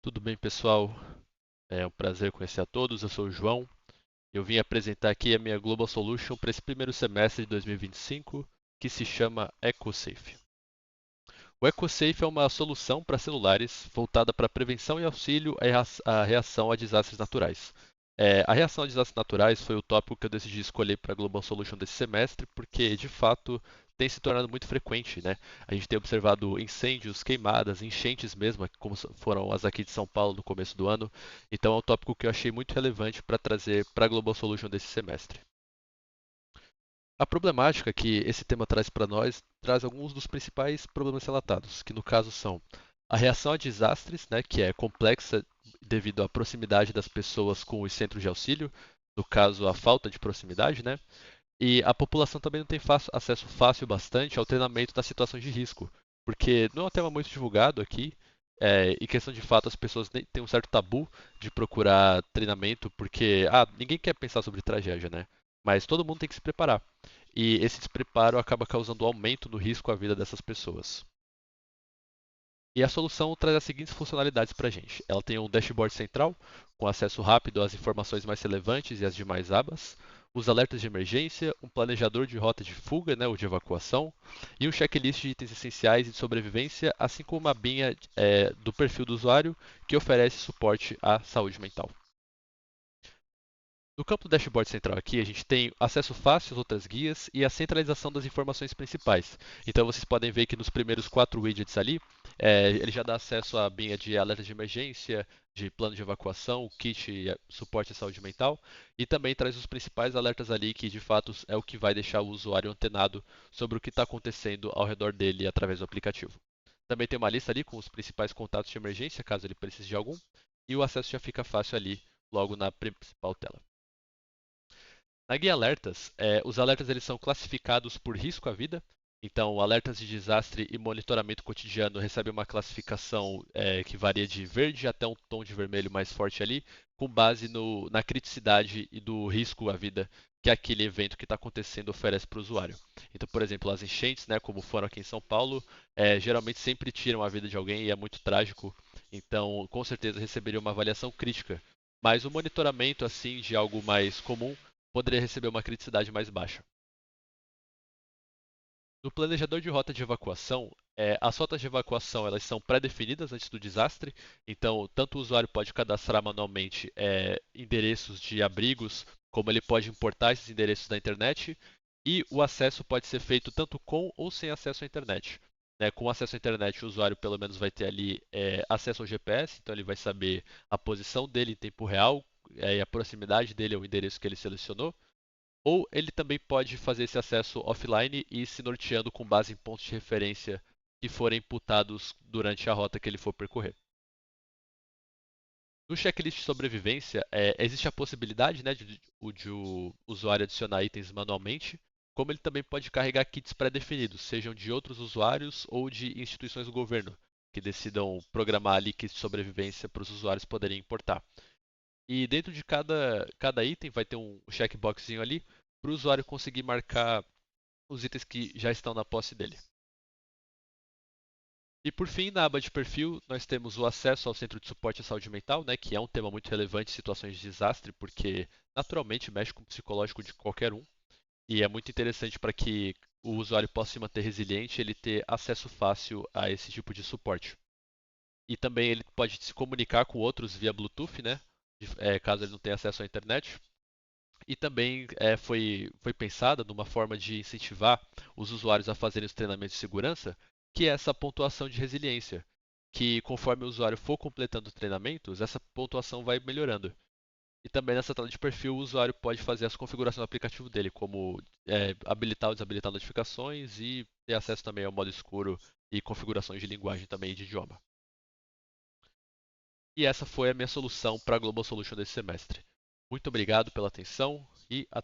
Tudo bem, pessoal? É um prazer conhecer a todos. Eu sou o João. Eu vim apresentar aqui a minha Global Solution para esse primeiro semestre de 2025, que se chama EcoSafe. O EcoSafe é uma solução para celulares voltada para prevenção e auxílio à reação a desastres naturais. A reação a desastres naturais foi o tópico que eu decidi escolher para a Global Solution desse semestre, porque de fato tem se tornado muito frequente, né? A gente tem observado incêndios, queimadas, enchentes mesmo, como foram as aqui de São Paulo no começo do ano. Então é um tópico que eu achei muito relevante para trazer para a Global Solution desse semestre. A problemática que esse tema traz para nós traz alguns dos principais problemas relatados, que no caso são a reação a desastres, né, que é complexa devido à proximidade das pessoas com os centros de auxílio, no caso a falta de proximidade, né, e a população também não tem acesso fácil bastante ao treinamento das situações de risco, porque não é um tema muito divulgado aqui, e questão de fato as pessoas têm um certo tabu de procurar treinamento, porque ninguém quer pensar sobre tragédia, né? Mas todo mundo tem que se preparar. E esse despreparo acaba causando aumento no risco à vida dessas pessoas. E a solução traz as seguintes funcionalidades para a gente. Ela tem um dashboard central, com acesso rápido às informações mais relevantes e às demais abas, os alertas de emergência, um planejador de rota de fuga, né, ou de evacuação, e um checklist de itens essenciais e de sobrevivência, assim como uma abinha do perfil do usuário, que oferece suporte à saúde mental. No campo do dashboard central aqui, a gente tem acesso fácil às outras guias e a centralização das informações principais. Então vocês podem ver que nos primeiros 4 widgets ali, ele já dá acesso à binha de alerta de emergência, de plano de evacuação, kit e suporte à saúde mental, e também traz os principais alertas ali que de fato é o que vai deixar o usuário antenado sobre o que está acontecendo ao redor dele através do aplicativo. Também tem uma lista ali com os principais contatos de emergência, caso ele precise de algum, e o acesso já fica fácil ali logo na principal tela. Na guia alertas, os alertas eles são classificados por risco à vida. Então, alertas de desastre e monitoramento cotidiano recebem uma classificação que varia de verde até um tom de vermelho mais forte ali, com base na criticidade e do risco à vida que aquele evento que está acontecendo oferece para o usuário. Então, por exemplo, as enchentes, né, como foram aqui em São Paulo, geralmente sempre tiram a vida de alguém e é muito trágico. Então, com certeza receberia uma avaliação crítica. Mas o monitoramento assim de algo mais comum poderia receber uma criticidade mais baixa. No planejador de rota de evacuação, as rotas de evacuação elas são pré-definidas antes do desastre, então tanto o usuário pode cadastrar manualmente endereços de abrigos, como ele pode importar esses endereços da internet, e o acesso pode ser feito tanto com ou sem acesso à internet. Né, com acesso à internet, o usuário pelo menos vai ter ali acesso ao GPS, então ele vai saber a posição dele em tempo real, e a proximidade dele ao endereço que ele selecionou. Ou ele também pode fazer esse acesso offline e ir se norteando com base em pontos de referência que forem imputados durante a rota que ele for percorrer. No checklist de sobrevivência, existe a possibilidade, né, de o usuário adicionar itens manualmente, como ele também pode carregar kits pré-definidos, sejam de outros usuários ou de instituições do governo, que decidam programar ali kits de sobrevivência para os usuários poderem importar. E dentro de cada item vai ter um checkboxzinho ali para o usuário conseguir marcar os itens que já estão na posse dele. E por fim, na aba de perfil, nós temos o acesso ao Centro de Suporte à Saúde Mental, né, que é um tema muito relevante em situações de desastre, porque naturalmente mexe com o psicológico de qualquer um. E é muito interessante para que o usuário possa se manter resiliente e ele ter acesso fácil a esse tipo de suporte. E também ele pode se comunicar com outros via Bluetooth, né, caso ele não tenha acesso à internet. E também foi pensada numa forma de incentivar os usuários a fazerem os treinamentos de segurança, que é essa pontuação de resiliência, que conforme o usuário for completando os treinamentos, essa pontuação vai melhorando. E também nessa tela de perfil, o usuário pode fazer as configurações do aplicativo dele, como habilitar ou desabilitar notificações e ter acesso também ao modo escuro e configurações de linguagem também e de idioma. E essa foi a minha solução para a Global Solution desse semestre. Muito obrigado pela atenção e até